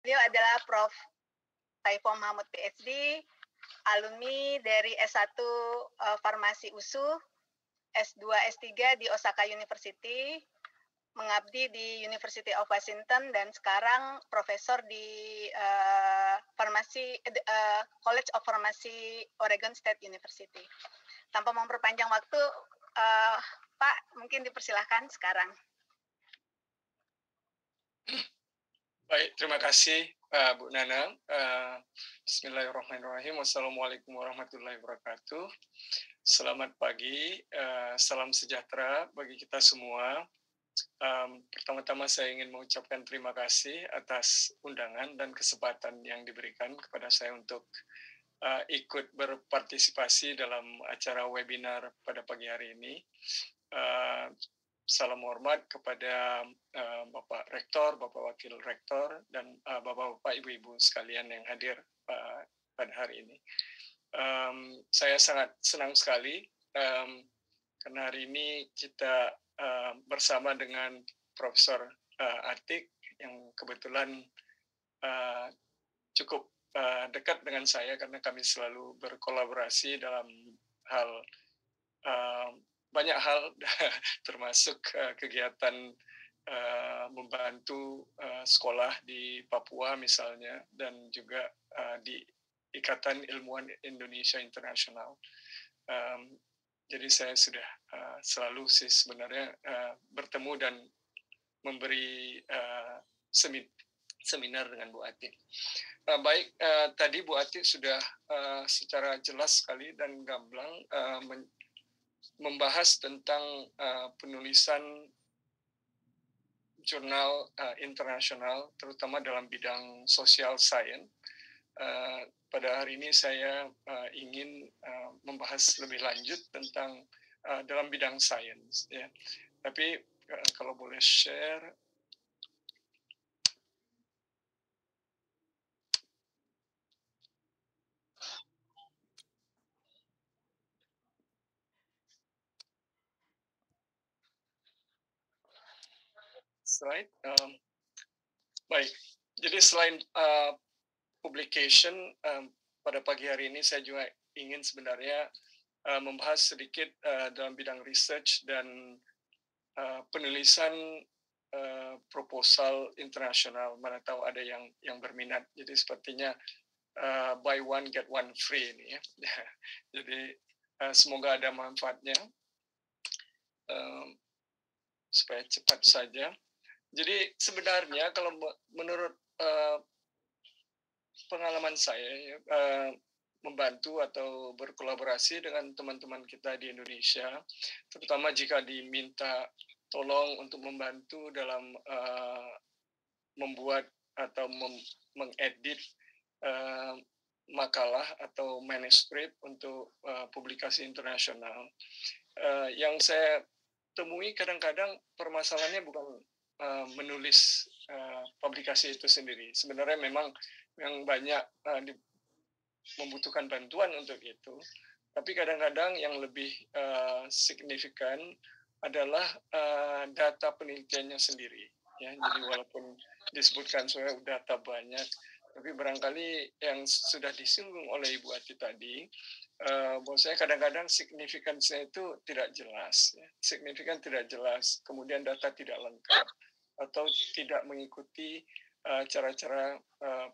Beliau adalah Prof. Saiful Mahmud PhD, alumni dari S1 Farmasi USU, S2, S3 di Osaka University, mengabdi di University of Washington, dan sekarang profesor di College of Pharmacy Oregon State University. Tanpa memperpanjang waktu, Pak, mungkin dipersilahkan sekarang. Baik, terima kasih Bu Nana. Bismillahirrahmanirrahim. Wassalamualaikum warahmatullahi wabarakatuh. Selamat pagi, salam sejahtera bagi kita semua. Pertama-tama saya ingin mengucapkan terima kasih atas undangan dan kesempatan yang diberikan kepada saya untuk ikut berpartisipasi dalam acara webinar pada pagi hari ini. Salam hormat kepada Bapak Rektor, Bapak Wakil Rektor, dan Bapak-Bapak, Ibu-Ibu sekalian yang hadir pada hari ini. Saya sangat senang sekali karena hari ini kita bersama dengan Profesor Atik yang kebetulan cukup dekat dengan saya karena kami selalu berkolaborasi dalam hal banyak hal, termasuk kegiatan membantu sekolah di Papua misalnya, dan juga di Ikatan Ilmuwan Indonesia Internasional. Jadi saya sudah selalu sih sebenarnya bertemu dan memberi seminar dengan Bu Atik. Baik, tadi Bu Atik sudah secara jelas sekali dan gamblang membahas tentang penulisan jurnal internasional, terutama dalam bidang social science. Pada hari ini saya ingin membahas lebih lanjut tentang dalam bidang sains, ya. Tapi kalau boleh share. Slide. Baik, jadi selain publication, pada pagi hari ini saya juga ingin sebenarnya membahas sedikit dalam bidang research dan penulisan proposal internasional. Mana tahu ada yang berminat. Jadi sepertinya buy one get one free ini, ya. Jadi semoga ada manfaatnya. Supaya cepat saja. Jadi sebenarnya kalau menurut pengalaman saya, membantu atau berkolaborasi dengan teman-teman kita di Indonesia, terutama jika diminta tolong untuk membantu dalam membuat atau mengedit makalah atau manuskrip untuk publikasi internasional. Yang saya temui kadang-kadang permasalahannya bukan menulis publikasi itu sendiri. Sebenarnya memang yang banyak membutuhkan bantuan untuk itu, tapi kadang-kadang yang lebih signifikan adalah data penelitiannya sendiri. Ya, jadi walaupun disebutkan saya data banyak, tapi barangkali yang sudah disinggung oleh Ibu Ati tadi, bahwa saya kadang-kadang signifikansinya itu tidak jelas, ya. Signifikan tidak jelas, kemudian data tidak lengkap, atau tidak mengikuti cara-cara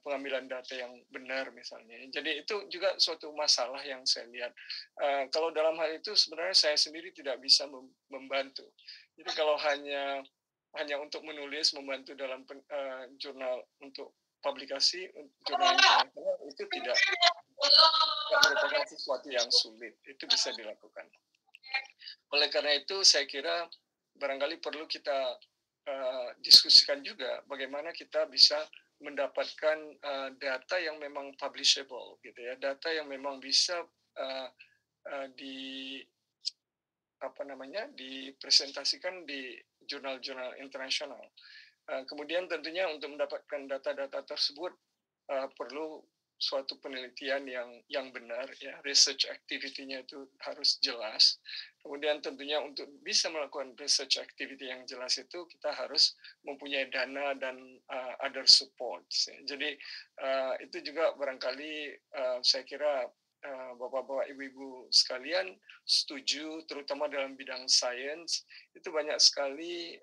pengambilan data yang benar misalnya. Jadi itu juga suatu masalah yang saya lihat. Kalau dalam hal itu sebenarnya saya sendiri tidak bisa membantu. Jadi kalau hanya untuk menulis, membantu dalam jurnal untuk publikasi, jurnal internasional, itu tidak merupakan sesuatu yang sulit. Itu bisa dilakukan. Oleh karena itu saya kira barangkali perlu kita diskusikan juga bagaimana kita bisa mendapatkan data yang memang publishable, gitu ya, data yang memang bisa dipresentasikan di jurnal-jurnal internasional. Kemudian tentunya untuk mendapatkan data-data tersebut perlu suatu penelitian yang benar, ya, research activity-nya itu harus jelas. Kemudian tentunya untuk bisa melakukan research activity yang jelas itu kita harus mempunyai dana dan other support. Jadi itu juga barangkali saya kira Bapak-bapak, Ibu-ibu sekalian setuju, terutama dalam bidang sains itu banyak sekali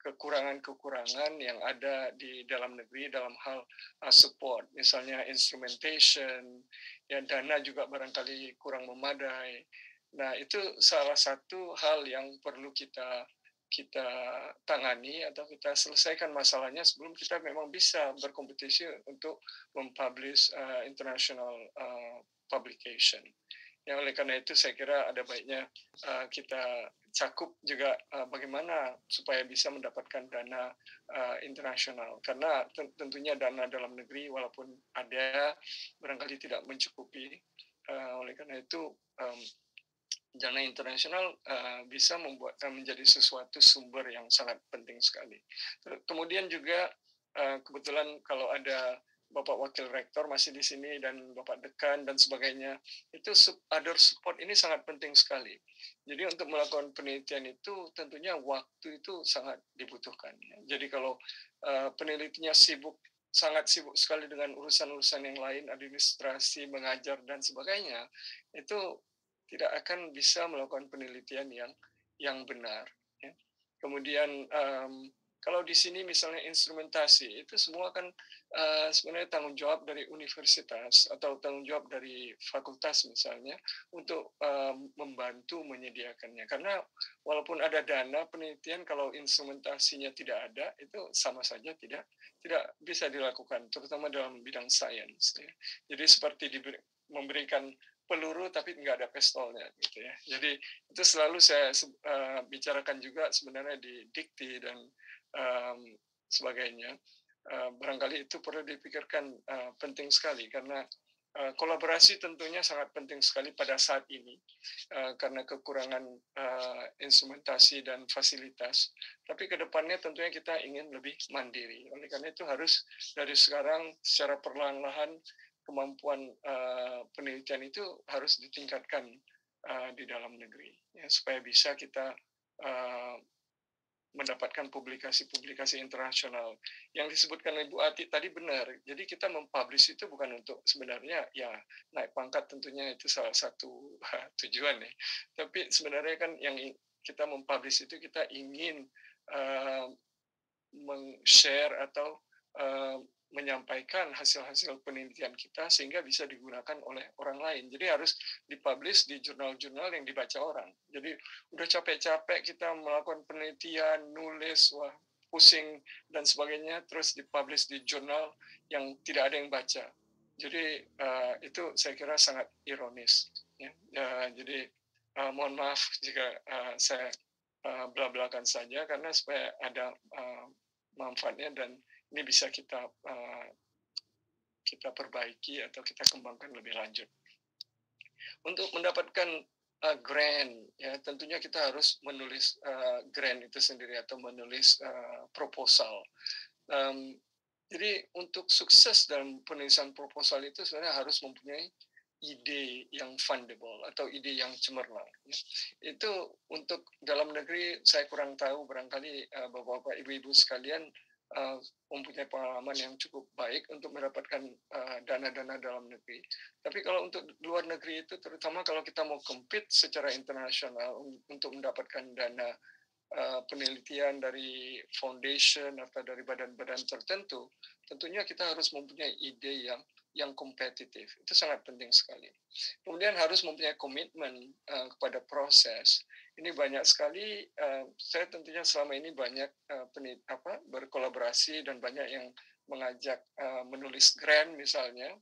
kekurangan-kekurangan yang ada di dalam negeri dalam hal support, misalnya instrumentation, ya dana juga barangkali kurang memadai. Nah, itu salah satu hal yang perlu kita tangani atau kita selesaikan masalahnya sebelum kita memang bisa berkompetisi untuk mempublish international publication. Ya, oleh karena itu saya kira ada baiknya kita cakup juga bagaimana supaya bisa mendapatkan dana internasional. Karena tentunya dana dalam negeri walaupun ada barangkali tidak mencukupi. Oleh karena itu dana internasional bisa menjadi sesuatu sumber yang sangat penting sekali. Kemudian juga kebetulan kalau ada Bapak Wakil Rektor masih di sini dan Bapak Dekan dan sebagainya, itu other support ini sangat penting sekali. Jadi untuk melakukan penelitian itu tentunya waktu itu sangat dibutuhkan. Jadi kalau penelitinya sangat sibuk sekali dengan urusan-urusan yang lain, administrasi, mengajar dan sebagainya, itu tidak akan bisa melakukan penelitian yang benar. Ya. Kemudian kalau di sini misalnya instrumentasi itu semua kan sebenarnya tanggung jawab dari universitas atau tanggung jawab dari fakultas misalnya untuk membantu menyediakannya. Karena walaupun ada dana penelitian, kalau instrumentasinya tidak ada itu sama saja tidak bisa dilakukan, terutama dalam bidang sains. Ya. Jadi seperti memberikan peluru tapi nggak ada pistolnya gitu ya. Jadi itu selalu saya bicarakan juga sebenarnya di dikti dan sebagainya. Barangkali itu perlu dipikirkan penting sekali karena kolaborasi tentunya sangat penting sekali pada saat ini karena kekurangan instrumentasi dan fasilitas. Tapi ke depannya tentunya kita ingin lebih mandiri. Oleh karena itu harus dari sekarang secara perlahan-lahan kemampuan penelitian itu harus ditingkatkan di dalam negeri ya, supaya bisa kita mendapatkan publikasi-publikasi internasional. Yang disebutkan oleh Bu Ati tadi benar. Jadi kita mempublish itu bukan untuk sebenarnya ya naik pangkat, tentunya itu salah satu tujuan ya. Tapi sebenarnya kan yang kita mempublish itu kita ingin meng-share atau menyampaikan hasil-hasil penelitian kita sehingga bisa digunakan oleh orang lain. Jadi harus dipublish di jurnal-jurnal yang dibaca orang. Jadi udah capek-capek kita melakukan penelitian, nulis, wah pusing dan sebagainya, terus dipublish di jurnal yang tidak ada yang baca. Jadi itu saya kira sangat ironis. Ya. Jadi mohon maaf jika saya bla-blakan saja karena supaya ada manfaatnya dan ini bisa kita perbaiki atau kita kembangkan lebih lanjut. Untuk mendapatkan grant, ya tentunya kita harus menulis grant itu sendiri atau menulis proposal. Jadi untuk sukses dalam penulisan proposal itu sebenarnya harus mempunyai ide yang fundable atau ide yang cemerlang. Itu untuk dalam negeri saya kurang tahu, barangkali Bapak-bapak, Ibu-ibu sekalian mempunyai pengalaman yang cukup baik untuk mendapatkan dana-dana dalam negeri. Tapi kalau untuk luar negeri itu, terutama kalau kita mau compete secara internasional untuk mendapatkan dana penelitian dari foundation atau dari badan-badan tertentu, tentunya kita harus mempunyai ide yang kompetitif. Itu sangat penting sekali. Kemudian harus mempunyai komitmen kepada proses. Ini banyak sekali, saya tentunya selama ini banyak berkolaborasi dan banyak yang mengajak menulis grant misalnya.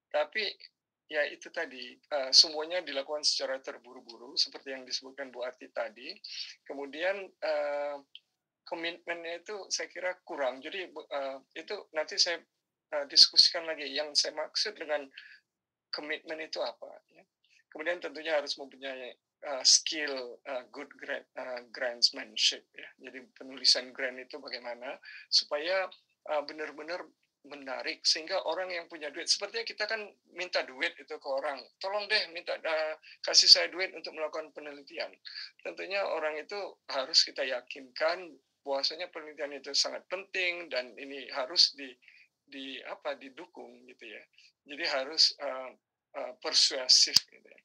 Tapi ya itu tadi, semuanya dilakukan secara terburu-buru seperti yang disebutkan Bu Ati tadi. Kemudian komitmennya itu saya kira kurang. Jadi itu nanti saya diskusikan lagi yang saya maksud dengan komitmen itu apa. Ya. Kemudian tentunya harus mempunyai skill good grantsmanship. Ya. Jadi penulisan grant itu bagaimana supaya benar-benar menarik sehingga orang yang punya duit, sepertinya kita kan minta duit itu ke orang, tolong deh kasih saya duit untuk melakukan penelitian. Tentunya orang itu harus kita yakinkan bahwasanya penelitian itu sangat penting dan ini harus didukung gitu ya. Jadi harus persuasif gitu ya.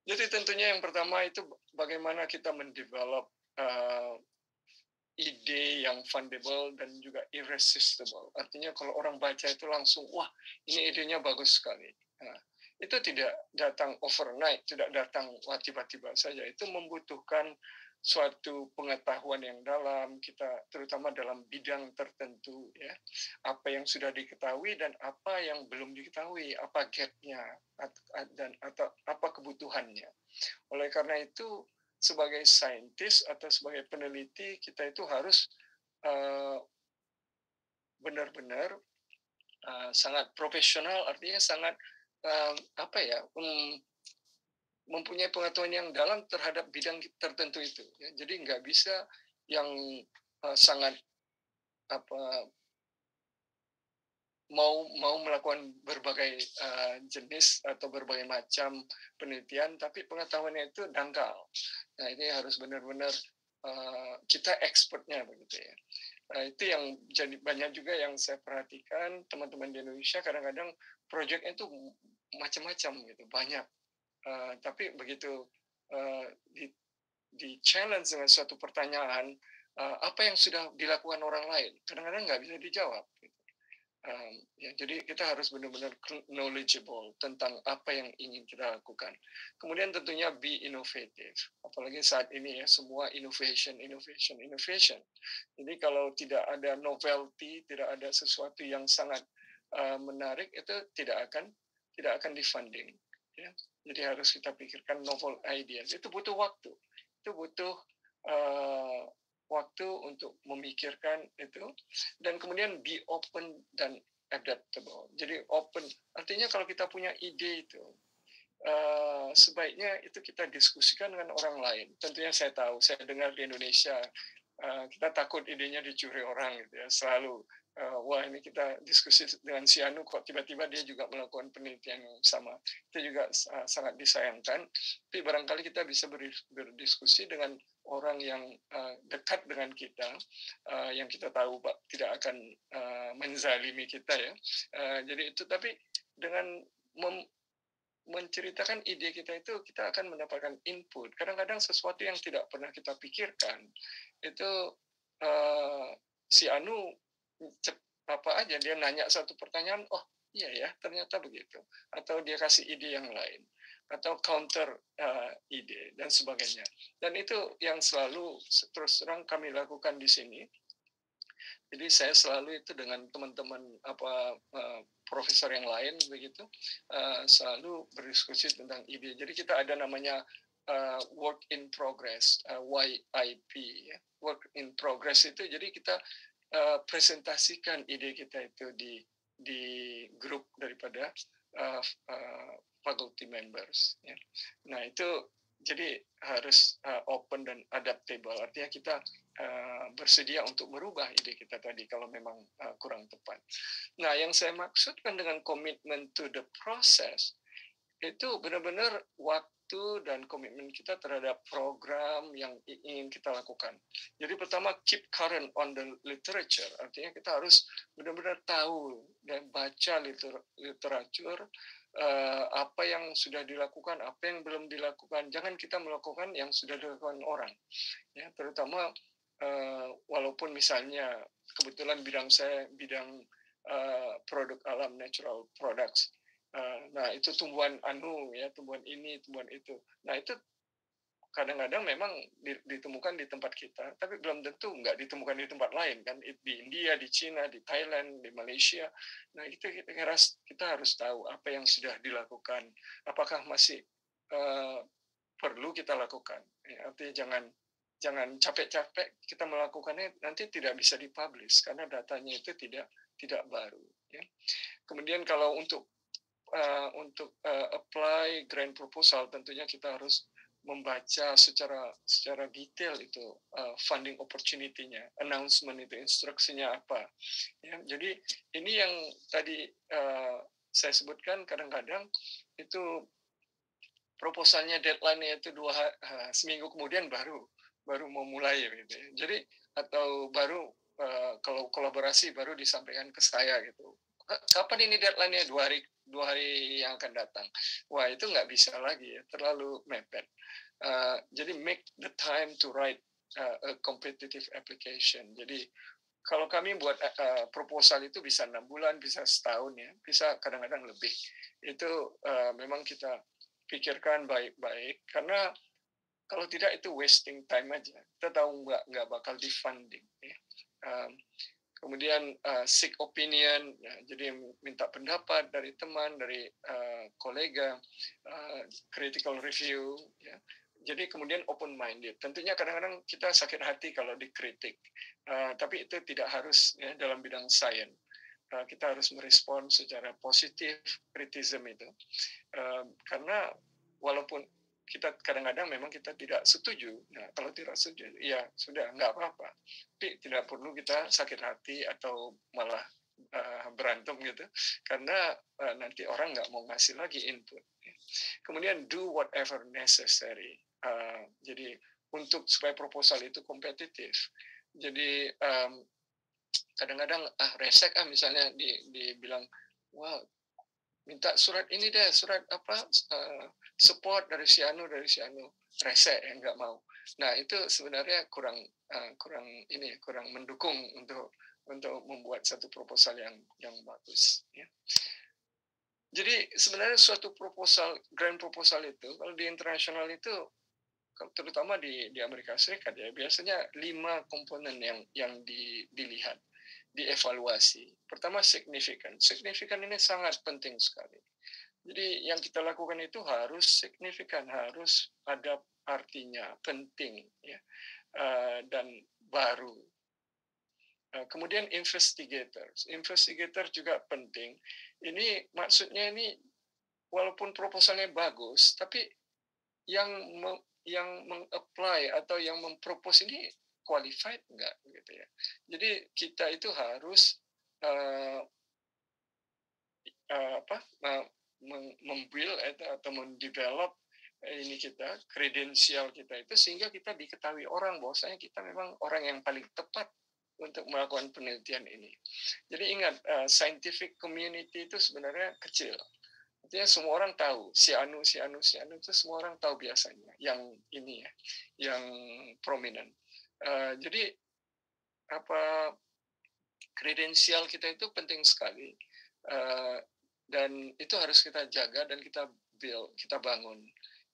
Jadi tentunya yang pertama itu bagaimana kita mendevelop ide yang fundable dan juga irresistible. Artinya kalau orang baca itu langsung, wah ini idenya bagus sekali. Nah, itu tidak datang overnight, tidak datang wah tiba-tiba saja. Itu membutuhkan suatu pengetahuan yang dalam, kita terutama dalam bidang tertentu, ya. Apa yang sudah diketahui dan apa yang belum diketahui, apa gap-nya dan atau apa kebutuhannya. Oleh karena itu, sebagai saintis atau sebagai peneliti, kita itu harus benar-benar sangat profesional, artinya sangat mempunyai pengetahuan yang dalam terhadap bidang tertentu itu. Ya. Jadi nggak bisa yang sangat mau melakukan berbagai jenis atau berbagai macam penelitian, tapi pengetahuannya itu dangkal. Nah ini harus benar-benar kita expertnya begitu ya. Nah, itu yang jadi banyak juga yang saya perhatikan teman-teman di Indonesia kadang-kadang proyeknya itu macam-macam gitu, banyak. Tapi begitu di challenge dengan suatu pertanyaan, apa yang sudah dilakukan orang lain, kadang-kadang nggak bisa dijawab. Gitu. Ya, jadi kita harus benar-benar knowledgeable tentang apa yang ingin kita lakukan. Kemudian tentunya be innovative. Apalagi saat ini ya semua innovation. Jadi kalau tidak ada novelty, tidak ada sesuatu yang sangat menarik, itu tidak akan di-funding. Ya. Jadi harus kita pikirkan novel ideas. Itu butuh waktu. Itu butuh waktu untuk memikirkan itu, dan kemudian be open dan adaptable. Jadi open, artinya kalau kita punya ide itu, sebaiknya itu kita diskusikan dengan orang lain. Tentunya saya tahu, saya dengar di Indonesia, kita takut idenya dicuri orang gitu ya, selalu. Wah ini kita diskusi dengan si Anu kok tiba-tiba dia juga melakukan penelitian yang sama. Itu juga sangat disayangkan. Tapi barangkali kita bisa berdiskusi dengan orang yang dekat dengan kita, yang kita tahu tidak akan menzalimi kita ya. Jadi itu, tapi dengan menceritakan ide kita itu, kita akan mendapatkan input. Kadang-kadang sesuatu yang tidak pernah kita pikirkan itu si Anu apa aja dia nanya satu pertanyaan, oh iya ya ternyata begitu, atau dia kasih ide yang lain, atau counter ide dan sebagainya. Dan itu yang selalu terus terang kami lakukan di sini. Jadi saya selalu itu dengan teman-teman profesor yang lain begitu, selalu berdiskusi tentang ide. Jadi kita ada namanya work in progress, YIP, ya. Work in progress itu jadi kita presentasikan ide kita itu di grup daripada faculty members. Ya. Nah itu jadi harus open dan adaptable. Artinya kita bersedia untuk merubah ide kita tadi kalau memang kurang tepat. Nah yang saya maksudkan dengan commitment to the process itu benar-benar waktu dan komitmen kita terhadap program yang ingin kita lakukan. Jadi pertama, keep current on the literature. Artinya kita harus benar-benar tahu dan baca literatur, apa yang sudah dilakukan, apa yang belum dilakukan. Jangan kita melakukan yang sudah dilakukan orang. Ya, terutama walaupun misalnya kebetulan bidang saya bidang produk alam, natural products. Nah itu tumbuhan ya, tumbuhan ini, tumbuhan itu. Nah itu kadang-kadang memang ditemukan di tempat kita, tapi belum tentu nggak ditemukan di tempat lain kan, di India, di China, di Thailand, di Malaysia. Nah itu kita harus tahu apa yang sudah dilakukan, apakah masih perlu kita lakukan. Ya, artinya jangan capek-capek kita melakukannya, nanti tidak bisa dipublish karena datanya itu tidak baru. Ya. Kemudian kalau untuk apply grant proposal, tentunya kita harus membaca secara detail itu funding opportunity-nya, announcement itu instruksinya apa. Ya, jadi ini yang tadi saya sebutkan kadang-kadang itu proposalnya deadline-nya itu seminggu kemudian baru mau mulai gitu ya. Jadi atau baru kalau kolaborasi baru disampaikan ke saya gitu. Kapan ini deadline-nya? 2 hari yang akan datang. Wah, itu nggak bisa lagi ya, terlalu mepet. Jadi make the time to write a competitive application. Jadi kalau kami buat proposal itu bisa 6 bulan, bisa setahun ya, bisa kadang-kadang lebih. Itu memang kita pikirkan baik-baik, karena kalau tidak itu wasting time aja. Kita tahu nggak bakal di-funding. Ya. Kemudian seek opinion, ya, jadi minta pendapat dari teman, dari kolega, critical review, ya. Jadi kemudian open minded. Tentunya kadang-kadang kita sakit hati kalau dikritik, tapi itu tidak harus ya, dalam bidang sains. Kita harus merespon secara positif criticism itu, karena walaupun kita kadang-kadang memang kita tidak setuju. Nah, kalau tidak setuju, ya sudah, nggak apa-apa. Tapi tidak perlu kita sakit hati atau malah berantem gitu, karena nanti orang nggak mau ngasih lagi input. Kemudian do whatever necessary. Jadi supaya proposal itu kompetitif. Jadi kadang-kadang resek misalnya dibilang, wah minta surat ini deh, surat apa support dari si anu, resek yang nggak mau. Nah, itu sebenarnya kurang mendukung untuk membuat satu proposal yang bagus ya. Jadi sebenarnya suatu grand proposal itu kalau di internasional itu, terutama di Amerika Serikat ya, biasanya 5 komponen yang dilihat, dievaluasi. Pertama, signifikan. Signifikan ini sangat penting sekali. Jadi yang kita lakukan itu harus signifikan, harus ada artinya, penting, ya, dan baru. Kemudian investigator juga penting. Ini maksudnya ini walaupun proposalnya bagus, tapi yang meng-apply atau yang mempropose ini qualified enggak gitu ya. Jadi kita itu harus membuild atau mendevelop ini kita, kredensial kita itu, sehingga kita diketahui orang bahwasanya kita memang orang yang paling tepat untuk melakukan penelitian ini. Jadi ingat, scientific community itu sebenarnya kecil. Artinya semua orang tahu, si anu itu semua orang tahu biasanya, yang ini ya, yang prominent. Jadi kredensial kita itu penting sekali, dan itu harus kita jaga dan kita build, kita bangun.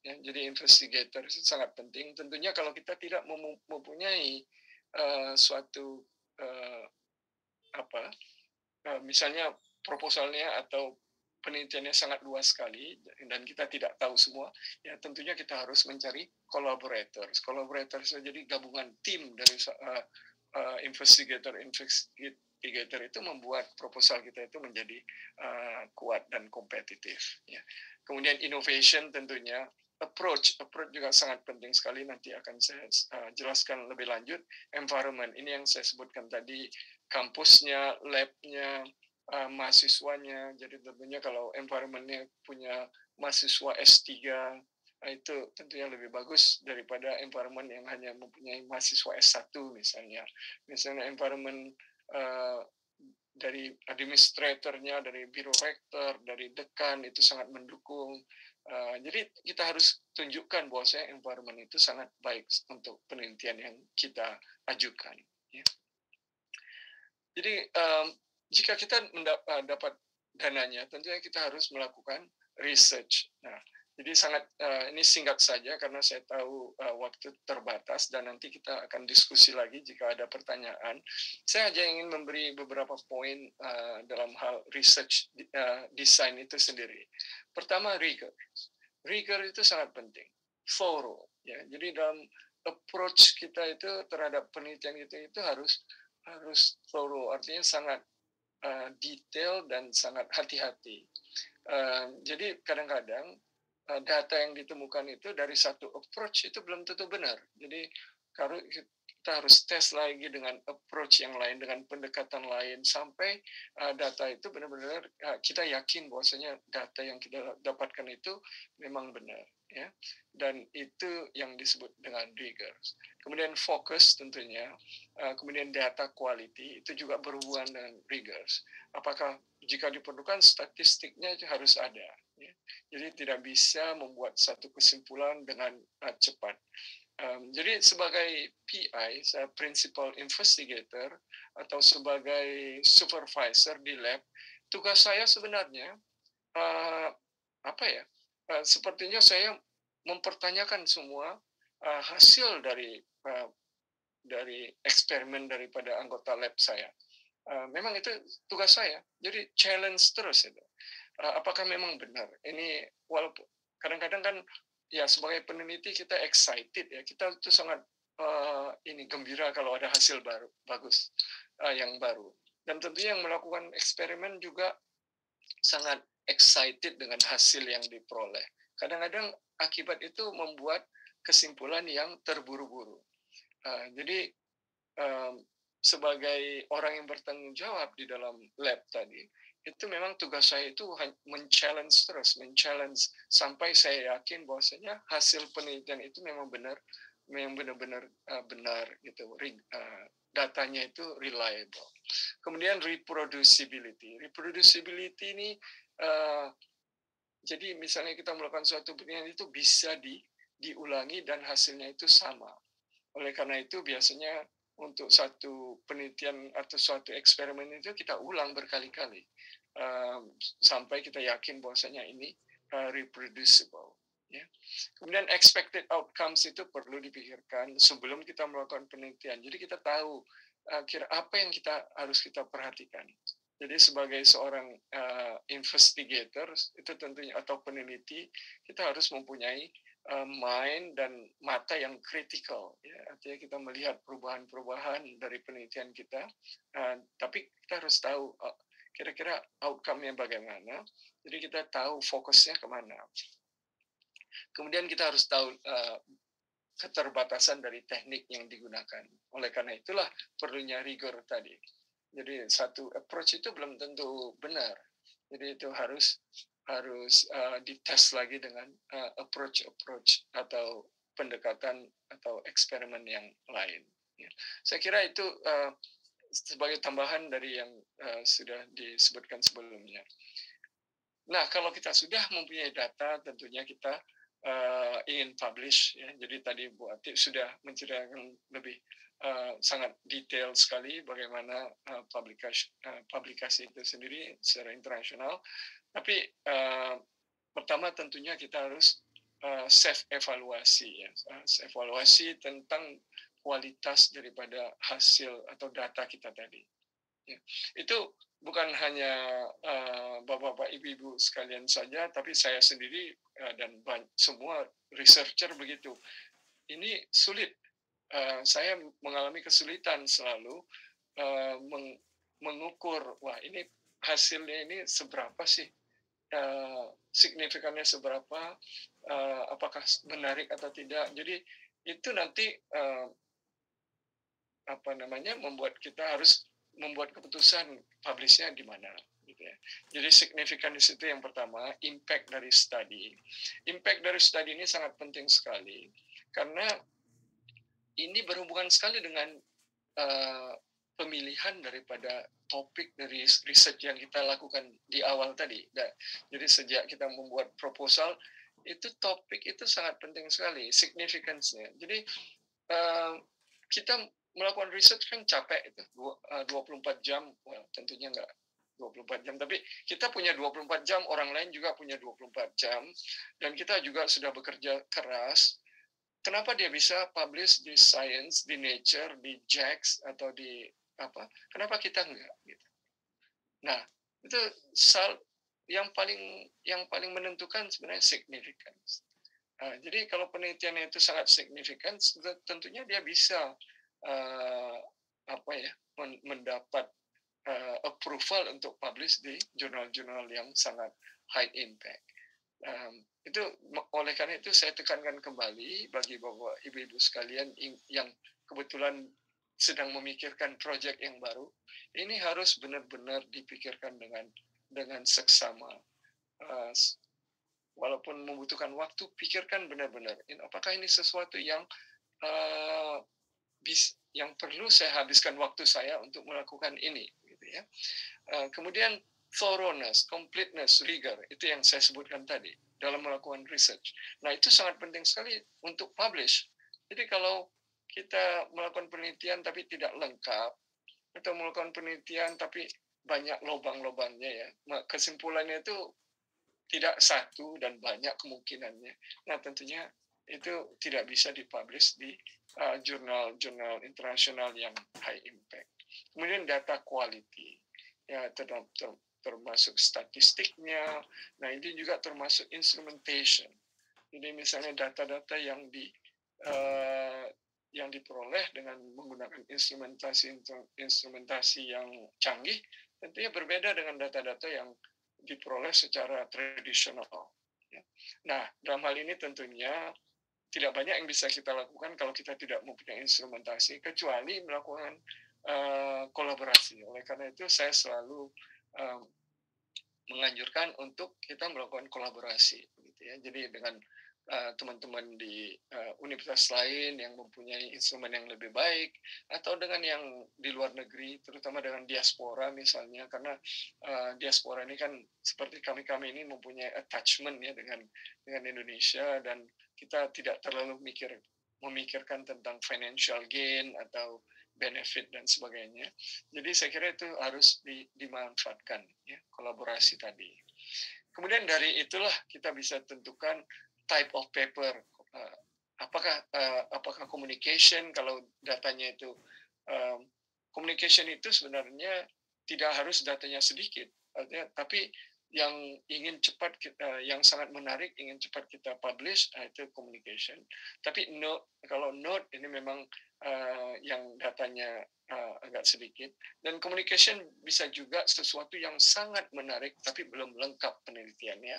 Ya, jadi investigator itu sangat penting. Tentunya kalau kita tidak mempunyai suatu misalnya proposalnya atau penelitiannya sangat luas sekali dan kita tidak tahu semua, ya tentunya kita harus mencari collaborators. Jadi gabungan tim dari investigator itu membuat proposal kita itu menjadi kuat dan kompetitif. Ya. Kemudian innovation tentunya, approach juga sangat penting sekali, nanti akan saya jelaskan lebih lanjut. Environment, ini yang saya sebutkan tadi, kampusnya, labnya, mahasiswanya. Jadi tentunya kalau environment-nya punya mahasiswa S3, itu tentunya lebih bagus daripada environment yang hanya mempunyai mahasiswa S1 misalnya. Misalnya environment dari administratornya, dari biro rektor, dari dekan itu sangat mendukung. Jadi kita harus tunjukkan bahwasanya environment itu sangat baik untuk penelitian yang kita ajukan. Ya. Jadi jika kita dapat dananya, tentunya kita harus melakukan research. Nah, jadi ini singkat saja karena saya tahu waktu terbatas dan nanti kita akan diskusi lagi jika ada pertanyaan. Saya hanya ingin memberi beberapa poin dalam hal research design itu sendiri. Pertama, rigor. Rigor itu sangat penting. Thorough. Ya. Jadi dalam approach kita itu terhadap penelitian itu harus thorough, artinya sangat detail dan sangat hati-hati. Jadi kadang-kadang data yang ditemukan itu dari satu approach itu belum tentu benar. Jadi kalau kita harus tes lagi dengan approach yang lain, dengan pendekatan lain, sampai data itu benar-benar kita yakin bahwasanya data yang kita dapatkan itu memang benar, ya. Dan itu yang disebut dengan rigor. Kemudian fokus tentunya, kemudian data quality itu juga berhubungan dengan rigors. Apakah jika diperlukan statistiknya harus ada, ya. Jadi tidak bisa membuat satu kesimpulan dengan cepat. Jadi sebagai PI, saya principal investigator atau sebagai supervisor di lab, tugas saya sebenarnya sepertinya saya mempertanyakan semua hasil dari eksperimen daripada anggota lab saya. Memang itu tugas saya. Jadi challenge terus itu. Apakah memang benar? Ini walaupun kadang-kadang kan ya sebagai peneliti kita excited ya, kita itu sangat gembira kalau ada hasil baru bagus yang baru, dan tentunya yang melakukan eksperimen juga sangat excited dengan hasil yang diperoleh. Kadang-kadang akibat itu membuat kesimpulan yang terburu-buru. Jadi sebagai orang yang bertanggung jawab di dalam lab tadi, itu memang tugas saya itu men-challenge terus, sampai saya yakin bahwasanya hasil penelitian itu memang benar benar gitu, datanya itu reliable. Kemudian reproducibility ini jadi misalnya kita melakukan suatu penelitian itu bisa diulangi dan hasilnya itu sama. Oleh karena itu biasanya untuk satu penelitian atau suatu eksperimen itu kita ulang berkali-kali sampai kita yakin bahwasanya ini reproducible. Ya. Kemudian expected outcomes itu perlu dipikirkan sebelum kita melakukan penelitian. Jadi kita tahu kira apa yang harus kita perhatikan. Jadi sebagai seorang investigator itu tentunya atau peneliti, kita harus mempunyai mind dan mata yang kritikal, ya. Artinya kita melihat perubahan-perubahan dari penelitian kita, tapi kita harus tahu kira-kira outcome-nya bagaimana. Jadi kita tahu fokusnya kemana. Kemudian kita harus tahu keterbatasan dari teknik yang digunakan. Oleh karena itulah perlunya rigor tadi. Jadi satu approach itu belum tentu benar. Jadi itu harus dites lagi dengan approach atau pendekatan atau eksperimen yang lain. Ya. Saya kira itu sebagai tambahan dari yang sudah disebutkan sebelumnya. Nah, kalau kita sudah mempunyai data, tentunya kita ingin publish, ya. Jadi tadi Bu Ati sudah menceritakan lebih sangat detail sekali bagaimana publikasi itu sendiri secara internasional. Tapi pertama tentunya kita harus self evaluasi, ya. Evaluasi tentang kualitas daripada hasil atau data kita tadi. Ya. Itu bukan hanya bapak-bapak, ibu-ibu sekalian saja, tapi saya sendiri dan semua researcher begitu. Ini sulit. Saya mengalami kesulitan selalu mengukur, wah ini hasilnya ini seberapa sih, signifikannya seberapa, apakah menarik atau tidak. Jadi itu nanti membuat kita harus membuat keputusan publishnya gimana, gitu ya. Jadi signifikan di situ yang pertama, impact dari study. Impact dari study ini sangat penting sekali karena ini berhubungan sekali dengan pemilihan daripada topik dari riset yang kita lakukan di awal tadi. Jadi sejak kita membuat proposal, itu topik itu sangat penting sekali, significance-nya. Jadi kita melakukan riset kan capek itu, 24 jam, tentunya enggak 24 jam, tapi kita punya 24 jam, orang lain juga punya 24 jam, dan kita juga sudah bekerja keras. Kenapa dia bisa publish di Science, di Nature, di JACS, atau di apa? Kenapa kita enggak? Gitu. Nah, itu yang paling menentukan sebenarnya significance. Jadi kalau penelitiannya itu sangat signifikan, tentunya dia bisa mendapat approval untuk publish di jurnal-jurnal yang sangat high impact. Itu oleh karena itu saya tekankan kembali bagi Bapak Ibu-ibu sekalian yang kebetulan sedang memikirkan proyek yang baru, ini harus benar-benar dipikirkan dengan seksama. Walaupun membutuhkan waktu, pikirkan benar-benar. Apakah ini sesuatu yang yang perlu saya habiskan waktu saya untuk melakukan ini, gitu ya. Kemudian thoroughness, completeness, rigor, itu yang saya sebutkan tadi dalam melakukan research. Nah, itu sangat penting sekali untuk publish. Jadi kalau kita melakukan penelitian tapi tidak lengkap, atau melakukan penelitian tapi banyak lubang-lubangnya ya, kesimpulannya itu tidak satu dan banyak kemungkinannya. Nah, tentunya itu tidak bisa dipublish di jurnal-jurnal internasional yang high impact. Kemudian data quality, ya termasuk statistiknya. Nah, ini juga termasuk instrumentation. Jadi misalnya data-data yang diperoleh dengan menggunakan instrumentasi yang canggih, tentunya berbeda dengan data-data yang diperoleh secara tradisional. Nah, dalam hal ini tentunya tidak banyak yang bisa kita lakukan kalau kita tidak mempunyai instrumentasi, kecuali melakukan kolaborasi. Oleh karena itu, saya selalu menganjurkan untuk kita melakukan kolaborasi, gitu ya. Jadi dengan teman-teman di universitas lain yang mempunyai instrumen yang lebih baik, atau dengan yang di luar negeri, terutama dengan diaspora misalnya, karena diaspora ini kan seperti kami ini mempunyai attachment ya dengan Indonesia, dan kita tidak terlalu memikirkan tentang financial gain atau benefit dan sebagainya. Jadi saya kira itu harus dimanfaatkan ya, kolaborasi tadi. Kemudian dari itulah kita bisa tentukan type of paper, apakah communication, kalau datanya itu communication itu sebenarnya tidak harus datanya sedikit, artinya, tapi yang ingin cepat yang sangat menarik ingin cepat kita publish, itu communication. Tapi kalau note ini memang yang datanya agak sedikit, dan communication bisa juga sesuatu yang sangat menarik tapi belum lengkap penelitiannya,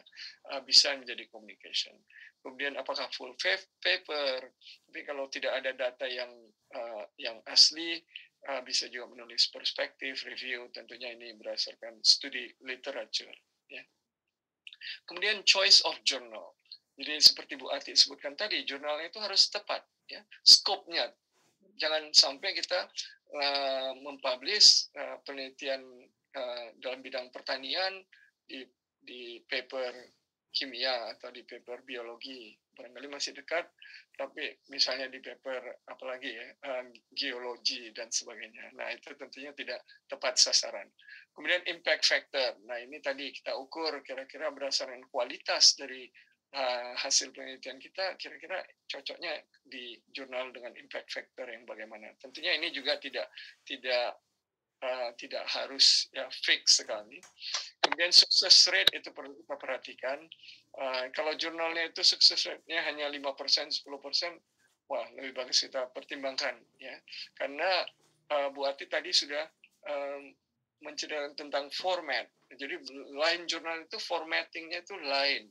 bisa menjadi communication. Kemudian apakah full paper, tapi kalau tidak ada data yang asli, bisa juga menulis perspektif, review, tentunya ini berdasarkan studi literature. Ya. Kemudian choice of journal. Jadi seperti Bu Ati sebutkan tadi, jurnalnya itu harus tepat, ya, scope-nya. Jangan sampai kita mempublish penelitian dalam bidang pertanian di paper kimia atau di paper biologi, barangkali masih dekat, tapi misalnya di paper apalagi ya, geologi dan sebagainya. Nah, itu tentunya tidak tepat sasaran. Kemudian impact factor. Nah, ini tadi kita ukur kira-kira berdasarkan kualitas dari hasil penelitian kita, kira-kira cocoknya di jurnal dengan impact factor yang bagaimana. Tentunya ini juga tidak harus ya fix sekali. Kemudian success rate itu perlu kita perhatikan. Kalau jurnalnya itu success rate-nya hanya 5%, 10%, wah, lebih bagus kita pertimbangkan ya. Karena Bu Ati tadi sudah menceritakan tentang format. Jadi lain jurnal itu formattingnya itu lain.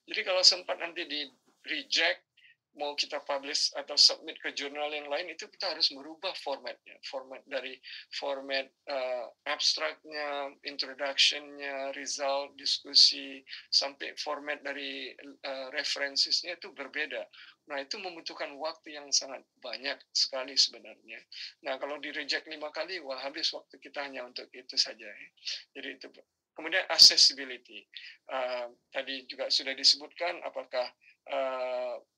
Jadi kalau sempat nanti di reject, mau kita publish atau submit ke jurnal yang lain, itu kita harus merubah formatnya. Format dari format abstraknya, introduction-nya, result, diskusi, sampai format dari references-nya itu berbeda. Nah, itu membutuhkan waktu yang sangat banyak sekali sebenarnya. Nah, kalau di reject 5 kali, wah, habis waktu kita hanya untuk itu saja. Jadi itu. Kemudian accessibility. Tadi juga sudah disebutkan apakah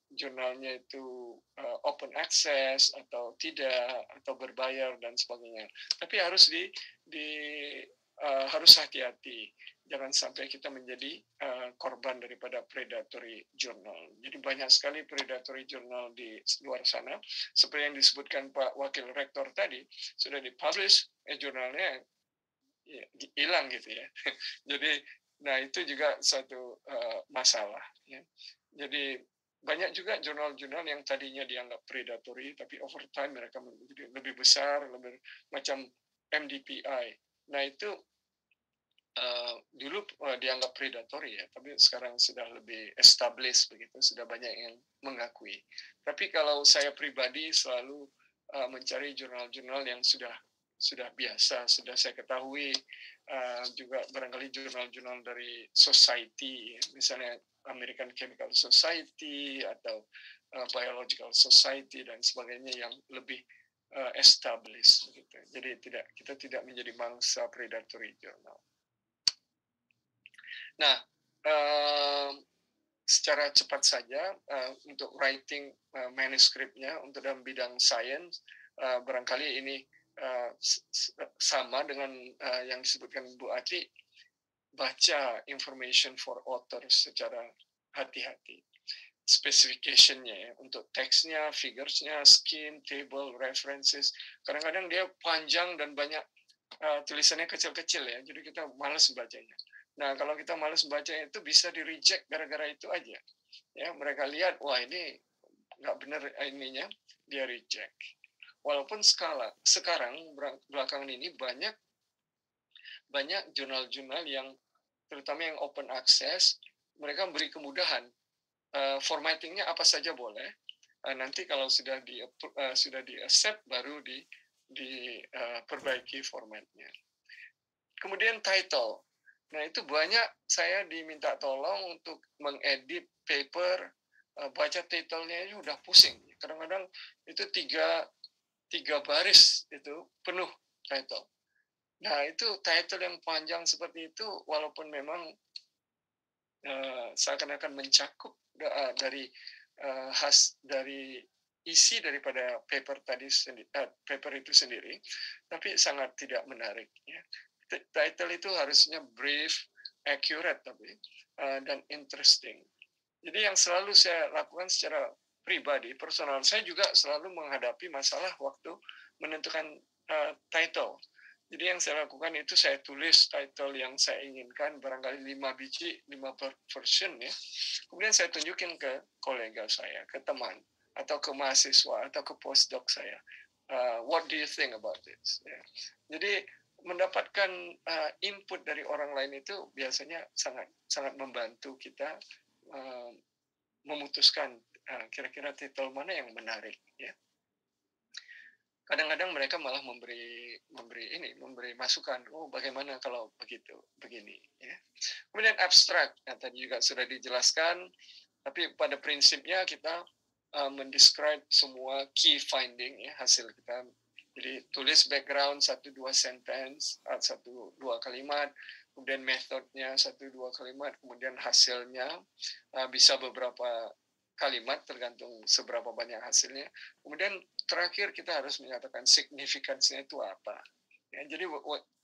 jurnalnya itu open access atau tidak, atau berbayar dan sebagainya. Tapi harus harus hati-hati. Jangan sampai kita menjadi korban daripada predatory journal. Jadi banyak sekali predatory journal di luar sana. Seperti yang disebutkan Pak Wakil Rektor tadi, sudah dipublish, jurnalnya hilang gitu ya. Jadi, nah itu juga satu masalah. Ya. Jadi banyak juga jurnal-jurnal yang tadinya dianggap predatory, tapi over time mereka menjadi lebih besar, lebih macam MDPI. Nah itu dulu dianggap predatory ya, tapi sekarang sudah lebih established begitu, sudah banyak yang mengakui. Tapi kalau saya pribadi selalu mencari jurnal-jurnal yang sudah biasa, sudah saya ketahui, juga barangkali jurnal-jurnal dari society, misalnya American Chemical Society atau Biological Society dan sebagainya yang lebih established begitu. Jadi kita tidak menjadi mangsa predatory journal. Nah, secara cepat saja untuk writing manuskripnya untuk dalam bidang sains, barangkali ini sama dengan yang disebutkan Bu Ati, baca information for authors secara hati-hati. Specification-nya ya, untuk teksnya, figures-nya, scheme, table, references. Kadang-kadang dia panjang dan banyak tulisannya kecil-kecil ya, jadi kita malas bacanya. Nah, kalau kita malas baca itu bisa di-reject gara-gara itu aja. Ya, mereka lihat, wah ini nggak benar ininya, dia reject. Walaupun sekarang belakangan ini banyak jurnal-jurnal yang terutama yang open access, mereka memberi kemudahan. Formattingnya apa saja boleh. Nanti kalau sudah di accept baru diperbaiki formatnya. Kemudian title. Nah, itu banyak saya diminta tolong untuk mengedit paper, baca title-nya udah pusing. Kadang-kadang itu tiga baris itu penuh title. Nah, itu title yang panjang seperti itu, walaupun memang seakan-akan mencakup dari isi daripada paper itu sendiri, tapi sangat tidak menarik. Ya. Title itu harusnya brief, accurate, dan interesting. Jadi yang selalu saya lakukan secara pribadi, personal, saya juga selalu menghadapi masalah waktu menentukan title. Jadi yang saya lakukan itu saya tulis title yang saya inginkan, barangkali 5 biji, 5 version ya. Kemudian saya tunjukin ke kolega saya, ke teman, atau ke mahasiswa, atau ke postdoc saya. What do you think about this? Ya. Jadi mendapatkan input dari orang lain itu biasanya sangat membantu kita memutuskan kira-kira titel mana yang menarik. Ya. Kadang-kadang mereka malah memberi masukan. Oh, bagaimana kalau begini. Ya. Kemudian abstrak, yang tadi juga sudah dijelaskan. Tapi pada prinsipnya kita mendescribe semua key finding ya, hasil kita. Jadi tulis background 1-2 sentence, 1-2 kalimat, kemudian metodenya 1-2 kalimat, kemudian hasilnya bisa beberapa kalimat tergantung seberapa banyak hasilnya. Kemudian terakhir kita harus menyatakan signifikansinya itu apa. Ya, jadi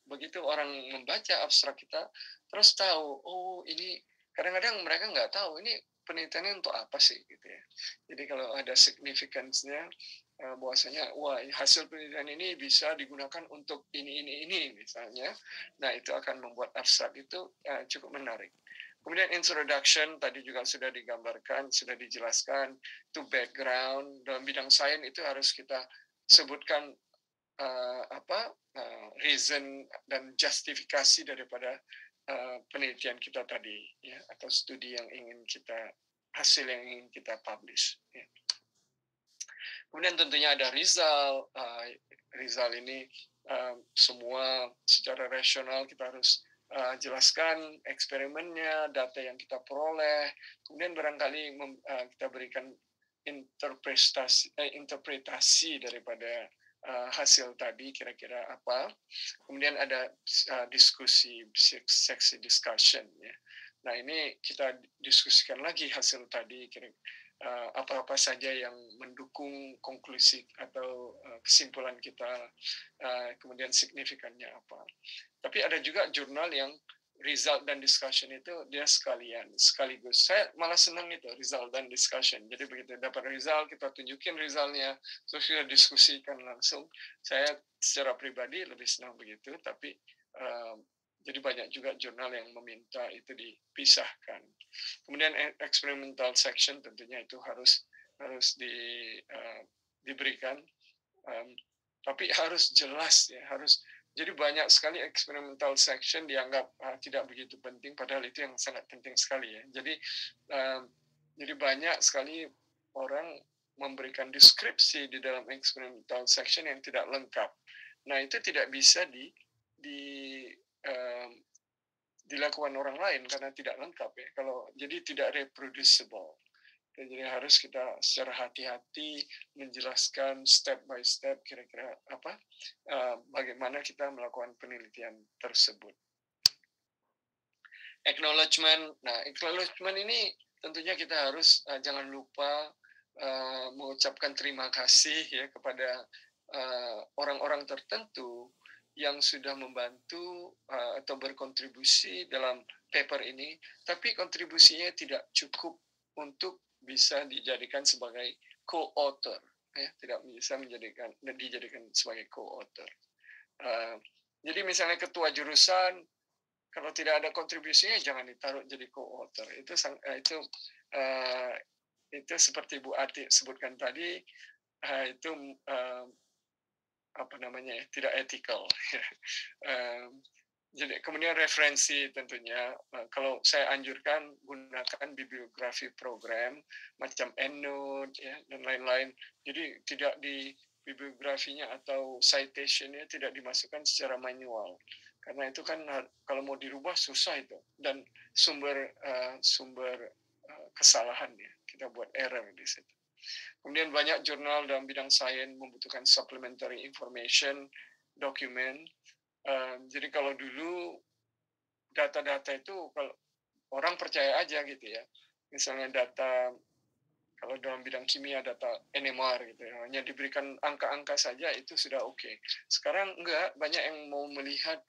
begitu orang membaca abstrak kita terus tahu, oh ini kadang-kadang mereka nggak tahu ini penelitiannya untuk apa sih gitu ya. Jadi kalau ada signifikansinya bahwasanya wah hasil penelitian ini bisa digunakan untuk ini misalnya. Nah, itu akan membuat abstrak itu cukup menarik. Kemudian introduction tadi juga sudah digambarkan, sudah dijelaskan, itu background dalam bidang sains itu harus kita sebutkan reason dan justifikasi daripada penelitian kita tadi ya, atau studi yang ingin kita hasil yang ingin kita publish ya. Kemudian tentunya ada result. Result ini semua secara rasional kita harus jelaskan eksperimennya, data yang kita peroleh. Kemudian barangkali kita berikan interpretasi daripada hasil tadi kira-kira apa. Kemudian ada diskusi, seksi discussion ya. Nah, ini kita diskusikan lagi hasil tadi apa-apa saja yang mendukung konklusi atau kesimpulan kita, kemudian signifikannya apa. Tapi ada juga jurnal yang result dan discussion itu dia sekaligus. Saya malah senang itu result dan discussion. Jadi begitu dapat result kita tunjukin resultnya, terus kita diskusikan langsung. Saya secara pribadi lebih senang begitu, tapi jadi banyak juga jurnal yang meminta itu dipisahkan. Kemudian experimental section tentunya itu harus diberikan, tapi harus jelas ya, harus Jadi banyak sekali experimental section dianggap tidak begitu penting, padahal itu yang sangat penting sekali ya. Jadi banyak sekali orang memberikan deskripsi di dalam experimental section yang tidak lengkap. Nah itu tidak bisa dilakukan orang lain karena tidak lengkap ya. Jadi tidak reproducible. Jadi harus kita secara hati-hati menjelaskan step by step kira-kira bagaimana kita melakukan penelitian tersebut. Acknowledgement. Nah, acknowledgement ini tentunya kita harus jangan lupa mengucapkan terima kasih ya kepada orang-orang tertentu yang sudah membantu atau berkontribusi dalam paper ini, tapi kontribusinya tidak cukup untuk bisa dijadikan sebagai co-author, ya, tidak bisa dijadikan sebagai co-author. Jadi misalnya ketua jurusan, kalau tidak ada kontribusinya jangan ditaruh jadi co-author. Itu seperti Bu Ati sebutkan tadi, itu tidak ethical. Jadi kemudian referensi tentunya, kalau saya anjurkan gunakan bibliografi program macam EndNote ya, dan lain-lain. Jadi tidak di bibliografinya atau citationnya tidak dimasukkan secara manual, karena itu kan kalau mau dirubah susah itu, dan sumber kesalahan ya, kita buat error di situ. Kemudian banyak jurnal dalam bidang sains membutuhkan supplementary information document. Jadi kalau dulu data-data itu kalau orang percaya aja gitu ya. Misalnya data, kalau dalam bidang kimia data NMR gitu ya, hanya diberikan angka-angka saja itu sudah oke. Sekarang enggak, banyak yang mau melihat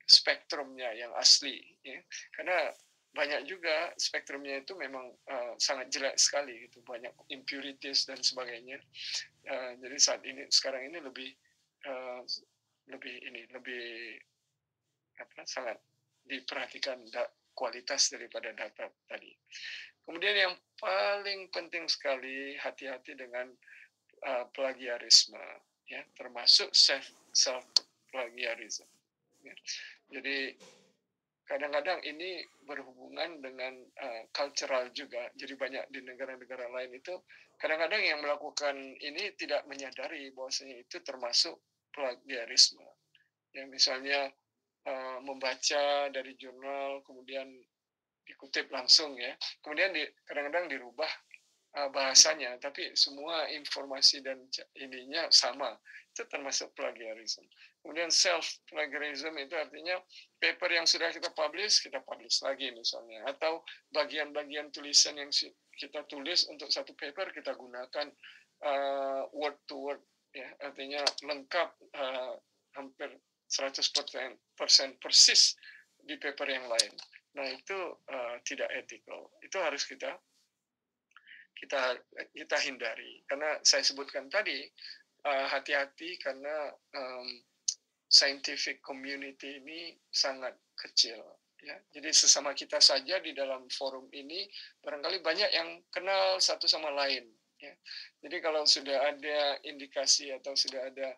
spektrumnya yang asli ya. Karena banyak juga spektrumnya itu memang sangat jelek sekali gitu, banyak impurities dan sebagainya. Jadi sekarang ini lebih sangat diperhatikan kualitas daripada data tadi. Kemudian yang paling penting sekali, hati-hati dengan plagiarisme ya, termasuk self plagiarism ya. Jadi kadang-kadang ini berhubungan dengan cultural juga. Jadi banyak di negara-negara lain itu kadang-kadang yang melakukan ini tidak menyadari bahwasanya itu termasuk plagiarisme. Ya, misalnya membaca dari jurnal kemudian dikutip langsung ya. Kemudian kadang-kadang dirubah bahasanya, tapi semua informasi dan ininya sama. Itu termasuk plagiarism. Kemudian self plagiarism itu artinya paper yang sudah kita publish lagi misalnya, atau bagian-bagian tulisan yang kita tulis untuk satu paper kita gunakan word to word ya, artinya lengkap hampir 100% persis di paper yang lain. Nah itu tidak ethical. Itu harus kita hindari. Karena saya sebutkan tadi, hati-hati karena scientific community ini sangat kecil. Ya. Jadi sesama kita saja di dalam forum ini barangkali banyak yang kenal satu sama lain. Ya. Jadi kalau sudah ada indikasi atau sudah ada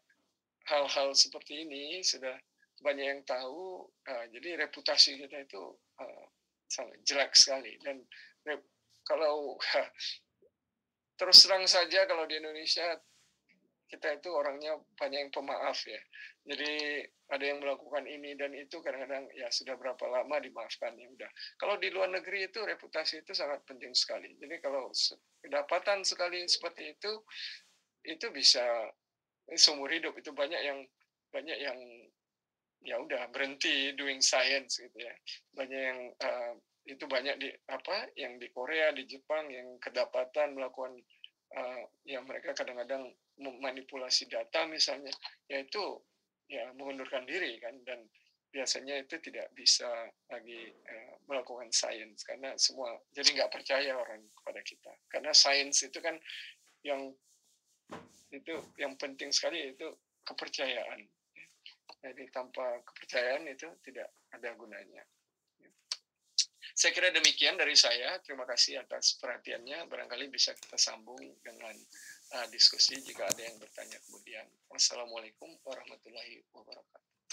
hal-hal seperti ini, sudah banyak yang tahu, jadi reputasi kita itu sangat jelek sekali. Dan kalau terus terang saja, kalau di Indonesia kita itu orangnya banyak yang pemaaf ya. Jadi ada yang melakukan ini dan itu kadang-kadang ya sudah berapa lama dimaafkan ya udah. Kalau di luar negeri itu reputasi itu sangat penting sekali. Jadi kalau kedapatan sekali seperti itu bisa seumur hidup. Itu banyak yang ya udah berhenti doing science gitu ya. Banyak yang itu banyak yang di Korea, di Jepang yang kedapatan melakukan yang mereka kadang-kadang memanipulasi data misalnya, yaitu ya mengundurkan diri kan, dan biasanya itu tidak bisa lagi melakukan sains karena semua jadi nggak percaya orang kepada kita, karena sains itu kan yang penting sekali itu kepercayaan. Jadi tanpa kepercayaan itu tidak ada gunanya. Saya kira demikian dari saya. Terima kasih atas perhatiannya. Barangkali bisa kita sambung dengan diskusi jika ada yang bertanya kemudian. Wassalamualaikum warahmatullahi wabarakatuh.